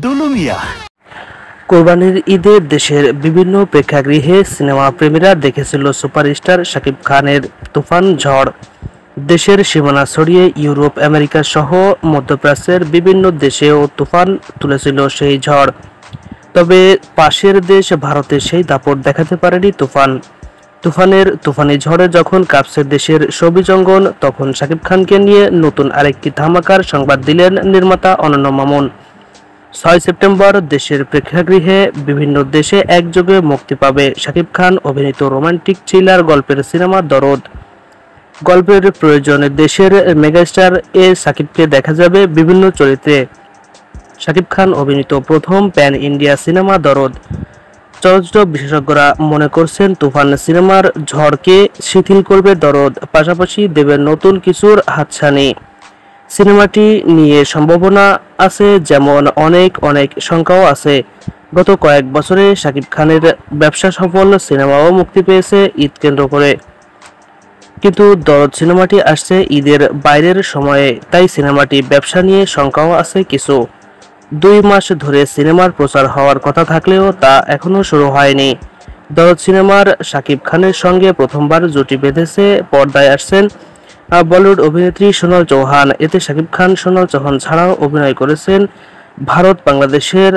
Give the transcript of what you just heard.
দুলু মিয়া। কোরবানির ঈদে দেশের বিভিন্ন প্রেক্ষাগৃহে সিনেমা প্রেমীরা দেখেছিল সুপারস্টার শাকিব খানের তুফান ঝড়। দেশের সীমানা ছড়িয়ে ইউরোপ, আমেরিকা সহ মধ্যপ্রাচ্যের বিভিন্ন দেশেও তুফান তুলেছিল সেই ঝড়। তবে পাশের দেশ ভারতে সেই দাপট দেখাতে পারেনি তুফান। তুফানি ঝড়ে যখন কাঁপছে দেশের ছবি জঙ্গল, তখন শাকিব খানকে নিয়ে নতুন আরেকটি ধামাকার সংবাদ দিলেন নির্মাতা অনন্য মামুন। ৬ সেপ্টেম্বর দেশের প্রেক্ষাগৃহে বিভিন্ন দেশে একযোগে মুক্তি পাবে শাকিব খান অভিনীত রোমান্টিক থ্রিলার গল্পের সিনেমা দরদ। গল্পের প্রয়োজনে দেশের মেগাস্টার শাকিবকে দেখা যাবে বিভিন্ন চরিত্রে। শাকিব খান অভিনীত প্রথম প্যান ইন্ডিয়া সিনেমা দরদ। চলচ্চিত্র বিশেষজ্ঞরা মনে করছেন তুফান সিনেমার ঝড়কে শিথিল করবে দরদ, পাশাপাশি দেবে নতুন কিছুর হাতছানি। সিনেমাটি নিয়ে সম্ভাবনা আছে, যেমন অনেক সংখ্যাও আছে। গত কয়েক বছরে শাকিব খানের ব্যবসা সফল সিনেমাও মুক্তি পেয়েছে ঈদ কেন্দ্র করে, কিন্তু দরদ সিনেমাটি আসছে ঈদের বাইরের সময়ে, তাই সিনেমাটি ব্যবসা নিয়ে শঙ্কাও আছে কিছু। 2 মাস ধরে সিনেমার প্রচার হওয়ার কথা থাকলেও তা এখনো শুরু হয়নি। দরদ সিনেমার শাকিব খানের সঙ্গে প্রথমবার জুটি বেঁধেছে, পর্দায় আসছেন বলিউড অভিনেত্রী সোনাল চৌহান। এতে শাকিব খান সোনাল চৌহান ছাড়াও অভিনয় করেছেন ভারত, বাংলাদেশের